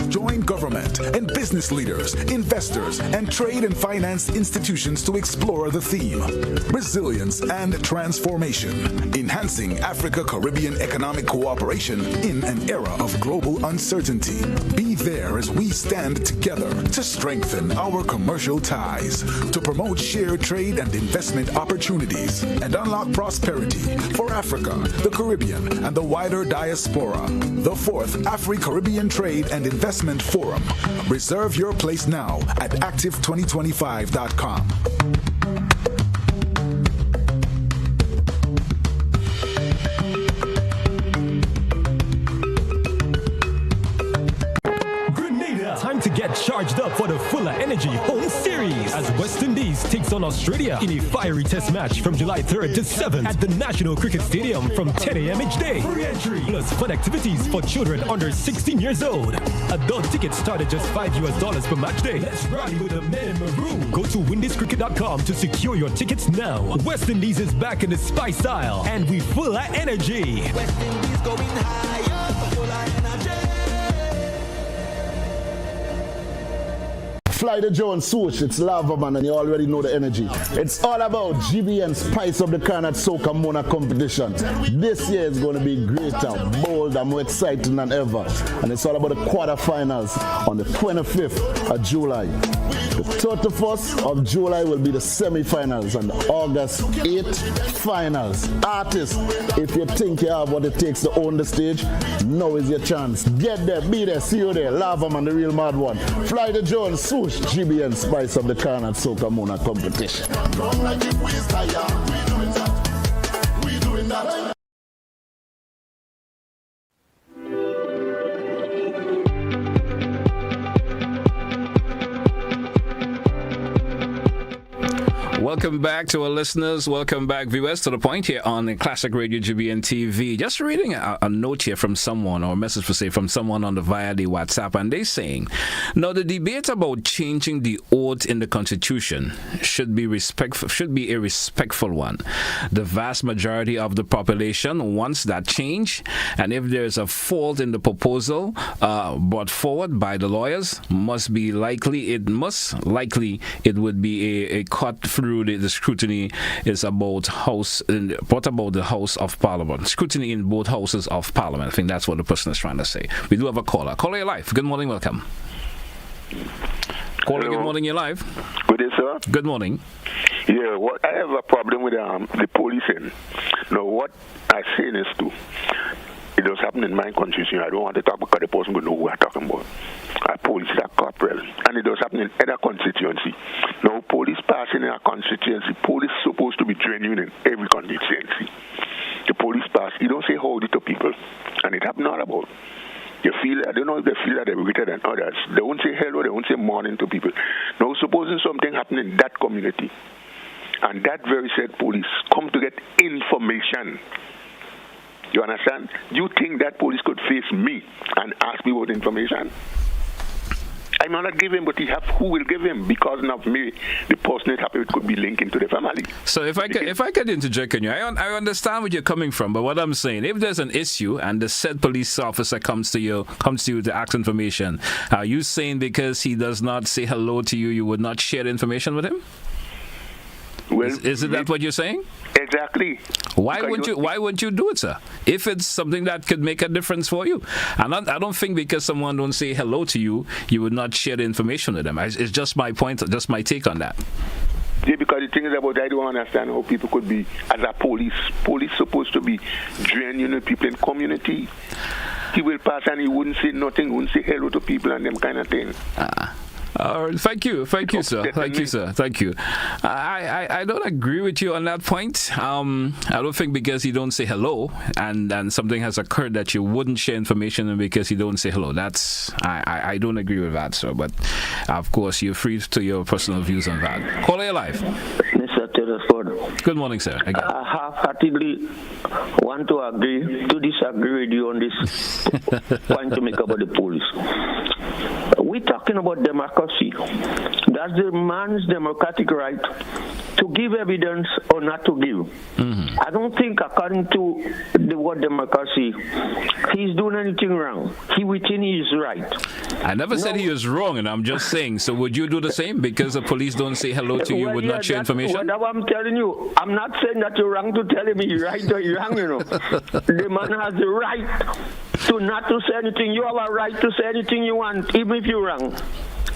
Join government, and business leaders, investors, and trade and finance institutions to explore the theme, resilience and transformation, enhancing Africa-Caribbean economic cooperation in an era of global uncertainty. Be there as we stand together to strengthen our commercial ties, to promote shared trade and investment opportunities, and unlock prosperity for Africa, the Caribbean, and the wider diaspora. The 4th Afri-Caribbean Trade and Investment Forum. Reserve your place now at active2025.com. Time to get charged up for the Fuller Energy Home Series as West Indies takes on Australia in a fiery test match from July 3rd to 7th at the National Cricket Stadium from 10 a.m. each day. Free entry plus fun activities for children under 16 years old. Adult tickets start at just $5 per match day. Let's rally with the men in maroon. Go to windiscricket.com to secure your tickets now. West Indies is back in the spice aisle and we Fuller Energy. West Indies going higher, Fuller Energy. Fly the Jones swoosh, it's Lava Man, and you already know the energy. It's all about GBN Spice of the Carnat Soca Mona competition. This year is going to be greater, bolder, more exciting than ever. And it's all about the quarterfinals on the 25th of July. The 31st of July will be the semi-finals and the August 8th finals. Artists, if you think you have what it takes to own the stage, now is your chance. Get there, be there, see you there. Lava Man, the real mad one. Fly the Jones swoosh. GBN Spice of the Carnat Soca Mona competition. Welcome back to our listeners. Welcome back, viewers, to the point here on the Classic Radio GBN TV. Just reading a note here from someone, or a message per se from someone on the via the WhatsApp, and they're saying, now the debate about changing the oath in the Constitution should be a respectful one. The vast majority of the population wants that change, and if there's a fault in the proposal brought forward by the lawyers, it would be a cut through the scrutiny is about the House of Parliament. Scrutiny in both houses of Parliament. I think that's what the person is trying to say. We do have a caller. Caller, you're live. Good morning, welcome. Caller, good morning, you're live. Good day, sir. Good morning. Yeah, I have a problem with the policing. Now, what I'm saying is it does happen in my constitution. I don't want to talk because the person will know who I'm talking about. Police are corporal, and it does happen in other constituency. Now, police passing in a constituency, police supposed to be genuine in every constituency. The police pass, you don't say howdy to people, and it happens all about. You feel, I don't know if they feel that they're greater than others. They won't say hello, they won't say morning to people. Now, supposing something happened in that community, and that very said police come to get information. You understand? You think that police could face me and ask me about information? I might not give him, but who will give him? Because of me, the person is happy it could be linked into the family. So if I could interject on you, I understand where you're coming from, but what I'm saying, if there's an issue and the said police officer comes to you to ask information, are you saying because he does not say hello to you, you would not share the information with him? Well, is it that what you're saying? Exactly. Why wouldn't you do it, sir? If it's something that could make a difference for you, and I don't think because someone don't say hello to you, you would not share the information with them. It's just my point, just my take on that. Yeah, because the thing is about I don't understand how people could be as a police supposed to be genuine people in community. He will pass and he wouldn't say nothing, wouldn't say hello to people and them kind of thing. Thank you, sir. Thank you. I don't agree with you on that point. I don't think because you don't say hello and something has occurred that you wouldn't share information because you don't say hello. I don't agree with that, sir. But of course, you're free to your personal views on that. Call it live. Mr. Telesford. Good morning, sir. Again. I half-heartedly want to disagree with you on this point to make about the police. We talk talking about democracy. That's the man's democratic right to give evidence or not to give. Mm-hmm. I don't think, according to the word democracy, he's doing anything wrong. He within his right. I never said he was wrong, and I'm just saying. So would you do the same because the police don't say hello to you, would not share information? Well, I'm telling you. I'm not saying that you're wrong to tell him he's right or he's wrong, you know. The man has the right to not to say anything. You have a right to say anything you want, even if you're wrong.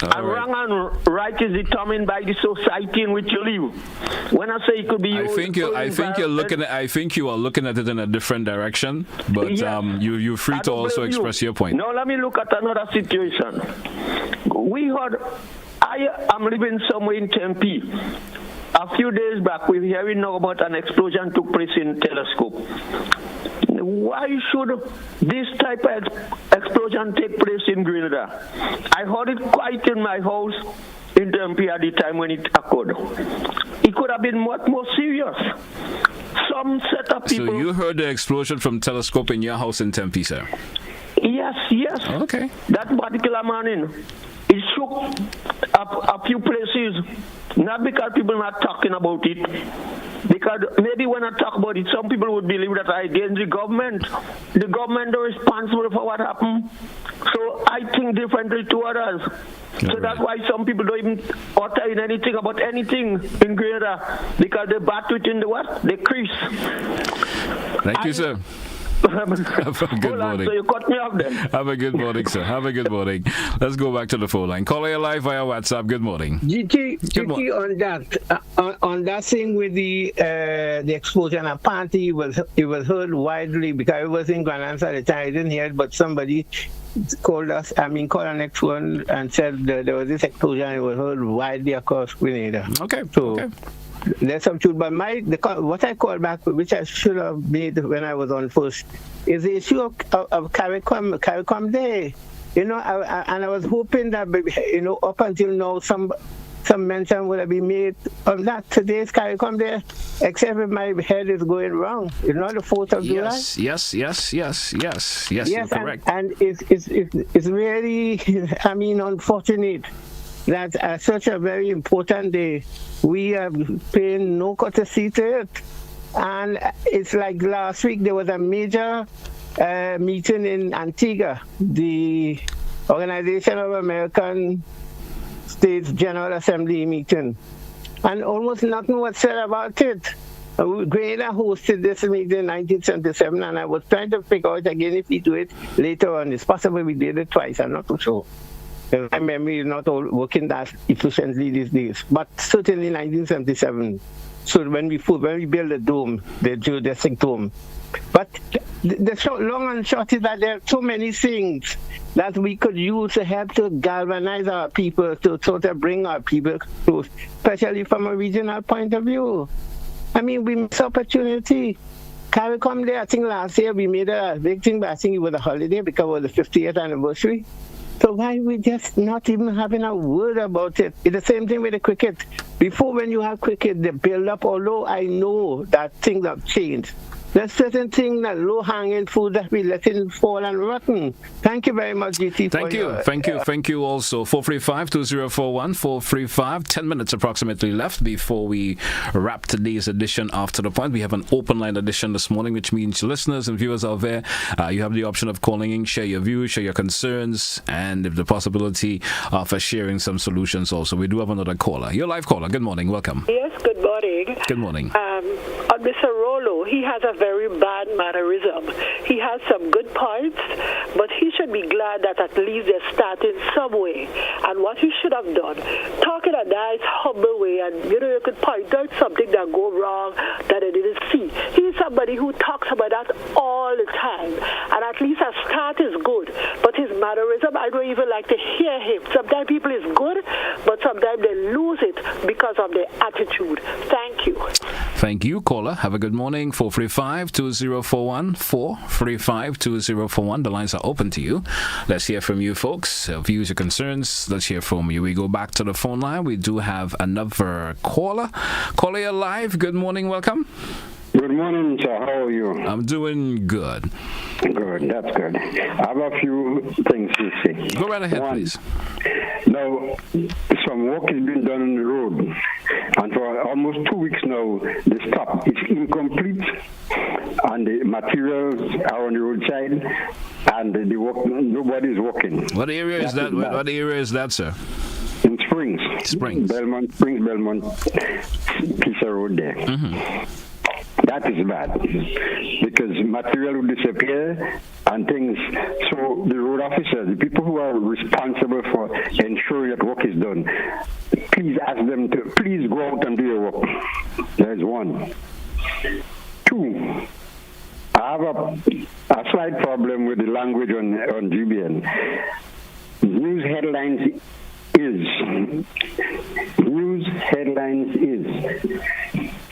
And wrong and right is determined by the society in which you live. When I say it could be, I think you are looking at it in a different direction. But yes, you're free to also express your point. Now let me look at another situation. We heard, I am living somewhere in Tempe. A few days back, we're hearing now about an explosion took place in Telesford. Why should this type of explosion take place in Grenada? I heard it quite in my house in Tempe at the time when it occurred. It could have been much more serious. Some set of people... So you heard the explosion from Telescope in your house in Tempe, sir? Yes. Okay. That particular morning, it shook a few places, not because people are not talking about it, because maybe when I talk about it, some people would believe that I against the government. The government is responsible for what happened. So I think differently to others. So that's why some people don't even utter in anything about anything in Grenada, because they bat it in the what? The crease. Thank you, sir. Have a good morning. So you cut me off then. Have a good morning, sir. Have a good morning. Let's go back to the phone line. Caller live via WhatsApp. Good morning. GT, on that thing with the explosion, apparently it was heard widely because I was in Glen at the time. I didn't hear it, but somebody called our next one and said that there was this explosion. It was heard widely across Grenada. Okay. So there's some truth, but what I called back, which I should have made when I was on first, is the issue of CARICOM Day. You know, I was hoping that, you know, up until now, some mention would have been made of that today's CARICOM Day, except if my head is going wrong. It's not the 4th of July. Yes, you're correct. And it's really, unfortunate that at such a very important day, we are paying no courtesy to it. And it's like last week, there was a major meeting in Antigua, the Organization of American States General Assembly meeting. And almost nothing was said about it. Grenada hosted this meeting in 1977, and I was trying to figure out again if we do it later on. It's possible we did it twice, I'm not too sure. My memory is not all working that efficiently these days, but certainly 1977. So when we build the dome, the geodesic dome. But the long and short is that there are so many things that we could use to help to galvanize our people, to sort of bring our people close, especially from a regional point of view. I mean, we miss opportunity. CARICOM Day, I think last year we made a big thing, but I think it was a holiday because it was the 50th anniversary. So why we just not even having a word about it? It's the same thing with the cricket. Before, when you have cricket, the build-up, although I know that things have changed, there's certain things that low-hanging food that we letting fall and rotten. Thank you very much, GT. Thank you also. 435-2041, 435, 10 minutes approximately left before we wrap today's edition after the point. We have an open line edition this morning, which means listeners and viewers out there, you have the option of calling in, share your views, share your concerns, and if the possibility of sharing some solutions also. We do have another caller. Your live caller. Good morning. Welcome. Yes, good morning. Good morning. Mr. Rollo, he has a very bad mannerism. He has some good points, but he should be glad that at least they're starting some way. And what he should have done, talk in a nice, humble way, and you could point out something that go wrong that they didn't see. He's somebody who talks about that all the time, and at least a start is good. But his mannerism, I don't even like to hear him. Sometimes people is good, but sometimes they lose it because of their attitude. Thank you. Thank you, caller. Have a good morning. 435-2041, 435-2041. The lines are open to you. Let's hear from you, folks. Views or concerns. Let's hear from you. We go back to the phone line. We do have another caller. Caller, you're live. Good morning. Welcome. Good morning, sir. How are you? I'm doing good. Good. That's good. I have a few things to say. Go right ahead, please. Now, some work is being done on the road, and for almost 2 weeks now, the stop is incomplete, and the materials are on the roadside, and the work, nobody is working. What area is that? What area is that, sir? In Springs. Springs. Belmont, piece of road there. That is bad because material will disappear and things. So the road officers, the people who are responsible for ensuring that work is done, please ask them to please go out and do your work. That is one. Two, I have a slight problem with the language on GBN. News headlines is.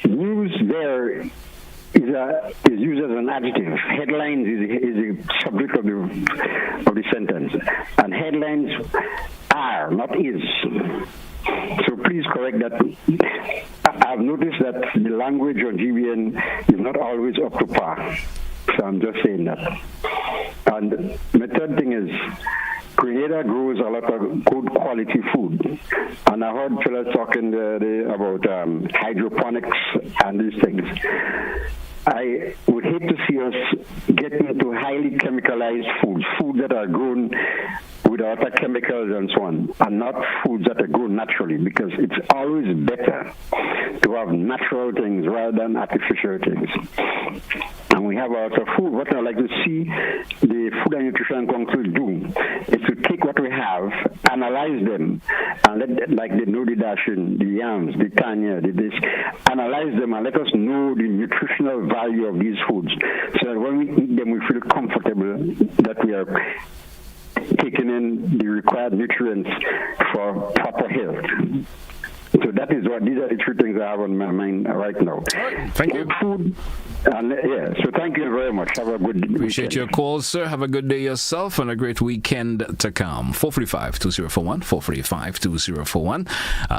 News there is used as an adjective. Headlines is the subject of the sentence, and headlines are, not is. So please correct that. I've noticed that the language on GBN is not always up to par. So I'm just saying that. And my third thing is, Grenada grows a lot of good quality food. And I heard fellas talking about hydroponics and these things. I would hate to see us get into highly chemicalized foods that are grown without chemicals and so on, and not foods that are grown naturally, because it's always better to have natural things rather than artificial things. And we have a lot of food. What I'd like to see the Food and Nutrition Council do is to take what we have, analyze them, and let, like they know the dashing, the yams, the tanya, this, analyze them and let us know the nutritional value of these foods, so that when we eat them, we feel comfortable that we are taking in the required nutrients for proper health. So that is what, these are the three things I have on my mind right now. Thank you. Food, and so thank you very much. Have a good Appreciate weekend. your calls, sir. Have a good day yourself and a great weekend to come. 445-2041, 445-2041.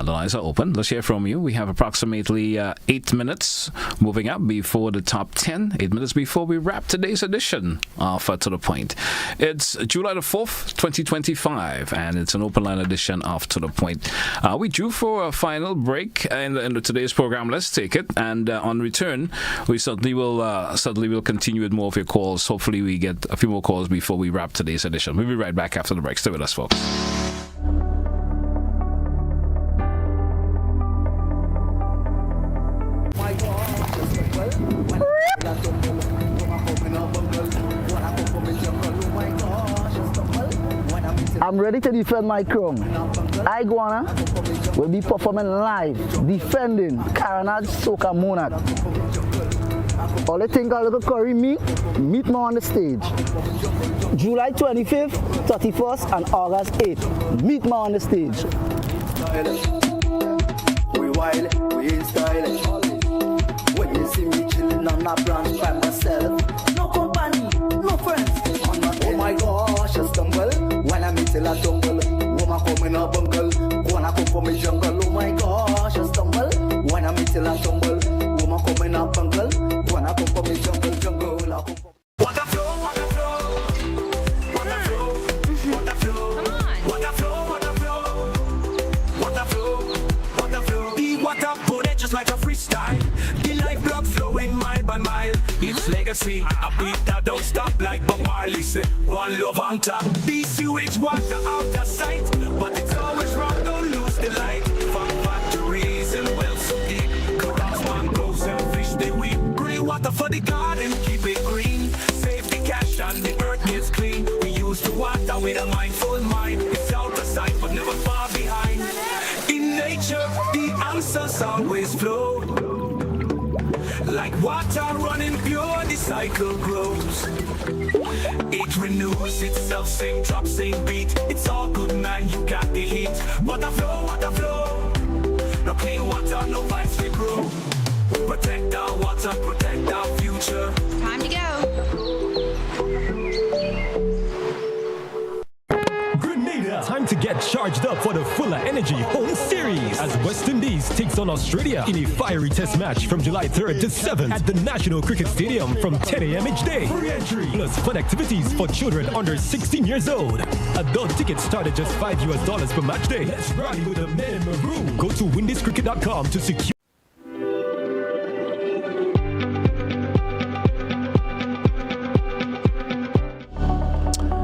The lines are open. Let's hear from you. We have approximately 8 minutes moving up before the top 10. 8 minutes before we wrap today's edition of To The Point. It's July the 4th, 2025, and it's an open line edition of To The Point. We due for a final break in today's program. Let's take it, and on return, we certainly will continue with more of your calls. Hopefully, we get a few more calls before we wrap today's edition. We'll be right back after the break. Stay with us, folks. I'm ready to defend my crown. I, Guana, will be performing live, defending Carnage Soca Monarch. All I think a little curry meet me on the stage. July 25th, 31st, and August 8th. Meet me on the stage. We wild, we in style. When you see me chilling on a branch by myself, no company, no friends. Oh my gosh, I stumble. When I meet till I tumble, woman come in a bungle, gonna come from the jungle. Oh my gosh, I stumble. When I meet till I tumble, woman come in a bungle, gonna come from the jungle. What a flow, what a flow, what a flow, what a flow, come on, what a flow, what a flow, what a flow, what a flow. The water put it just like a freestyle. The lifeblood flowing mile by mile. It's legacy, a beat that don't stop like Bob Marley said. One love on top. The sewage water out of sight, but it's always wrong. Don't lose the light. From factories and wells so deep, corals, mangroves and fish they weep. Green water for the garden, keep it green. Save the cash and the earth gets clean. We used to water with a mindful mind. It's out of sight, but never far behind. In nature, the answers always flow. Like water running pure, the cycle grows. It renews itself, same drop, same beat. It's all good, man, you got the heat. Water flow, water flow. No clean water, no vibes to grow. Protect our water, protect our future. Time to go. Time to get charged up for the Fuller Energy Home Series as West Indies takes on Australia in a fiery test match from July 3rd to 7th at the National Cricket Stadium from 10 a.m. each day. Free entry plus fun activities for children under 16 years old. Adult tickets start at just $5 per match day. Let's rally with the men in maroon. Go to windiscricket.com to secure.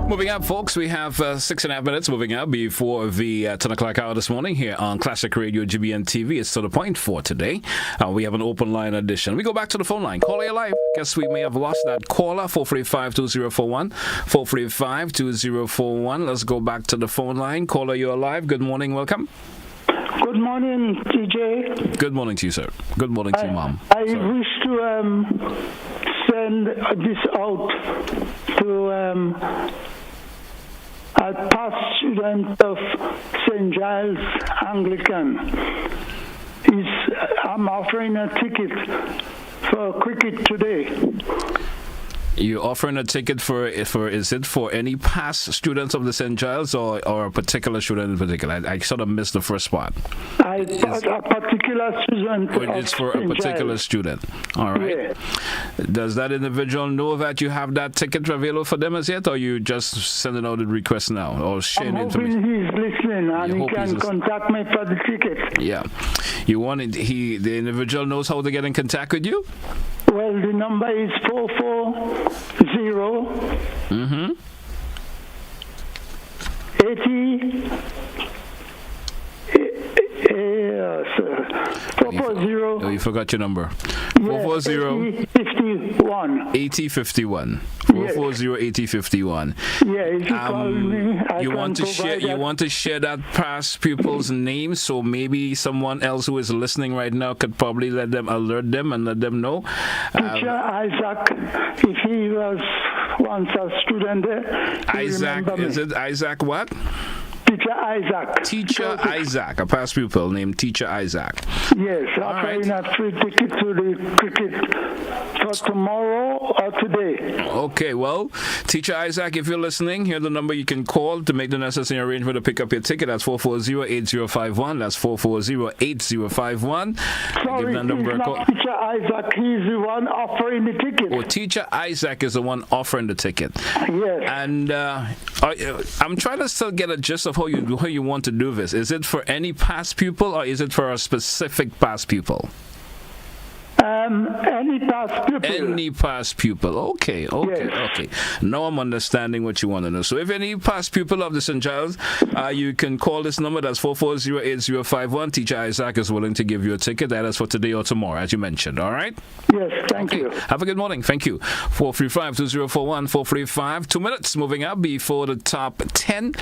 Moving up, folks, we have 6.5 minutes moving up before the 10 o'clock hour this morning here on Classic Radio GBN TV. It's to the point for today. We have an open line edition. We go back to the phone line. Caller, you're live. Guess we may have lost that caller. 435-2041. 435-2041. Let's go back to the phone line. Caller, you're live. Good morning. Welcome. Good morning, TJ. Good morning to you, sir. Good morning to you, Mom. I wish to send this out to a past student of St. Giles Anglican. I'm offering a ticket for cricket today. You're offering a ticket for is it for any past students of the St. Giles or a particular student in particular? I sort of missed the first part. A particular student. It's for a particular student. All right. Yeah. Does that individual know that you have that ticket available for them as yet, or you just sending out the request now or sharing I'm information? hoping he's listening and he can contact me for the ticket. Yeah. You want it, the individual knows how to get in contact with you? Well, the number is 440 80 440. Oh, you forgot your number. 440 8051. 440 8051. Yeah, if you call me, you want to share that past pupil's name, so maybe someone else who is listening right now could probably alert them and let them know. Teacher Isaac, if he was once a student there. Isaac, is it Isaac what? Teacher Isaac. Teacher Isaac, a past pupil named Teacher Isaac. Yes, I'm buying a free ticket to the cricket for tomorrow or today. Okay, well, Teacher Isaac, if you're listening, here's the number you can call to make the necessary arrangement to pick up your ticket. That's 440-8051. That's 440-8051. Sorry, he's not Teacher Isaac. He's the one offering the ticket. Oh, Teacher Isaac is the one offering the ticket. Yes. And I'm trying to still get a gist of how you want to do this. Is it for any past pupil or is it for a specific past pupil? Any past pupil. Any past pupil. Okay. Now I'm understanding what you want to know. So if any past pupil of the St. Giles, you can call this number. That's 440-8051. Teacher Isaac is willing to give you a ticket. That is for today or tomorrow, as you mentioned. All right? Yes, thank you. Have a good morning. Thank you. 435-2041. 435. 2 minutes moving up before the top 10.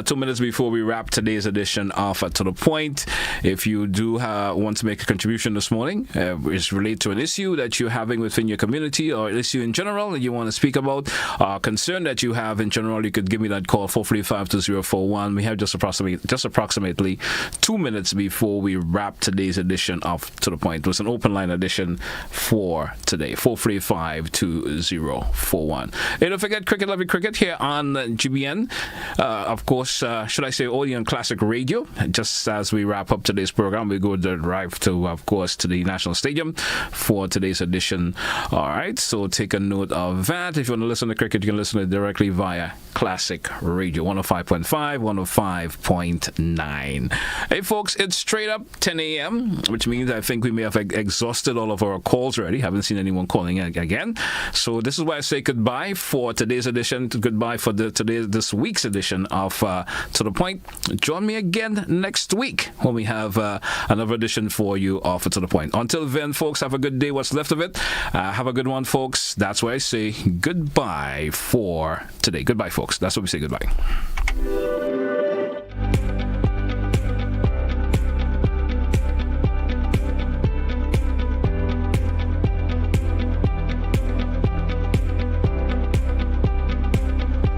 2 minutes before we wrap today's edition of To The Point. If you do want to make a contribution this morning, it's related to an issue that you're having within your community or an issue in general that you want to speak about, concern that you have in general, you could give me that call, 435-2041. We have just approximately 2 minutes before we wrap today's edition of To The Point. It was an open line edition for today, 435-2041. And don't forget Cricket Lovely Cricket here on GBN. Of course, should I say only on Classic Radio. Just as we wrap up today's program, we go drive to, of course, to the National Stadium for today's edition. All right, so take a note of that. If you want to listen to cricket, you can listen to it directly via Classic Radio 105.5, 105.9. Hey folks, it's straight up 10 a.m., which means I think we may have exhausted all of our calls already. Haven't seen anyone calling again. So this is why I say goodbye for today's edition. Goodbye for this week's edition of To The Point. Join me again next week when we have another edition for you of To The Point. Until then, folks, have a good day, what's left of it. Have a good one, folks. That's why I say goodbye for today. Goodbye, folks. That's what we say goodbye.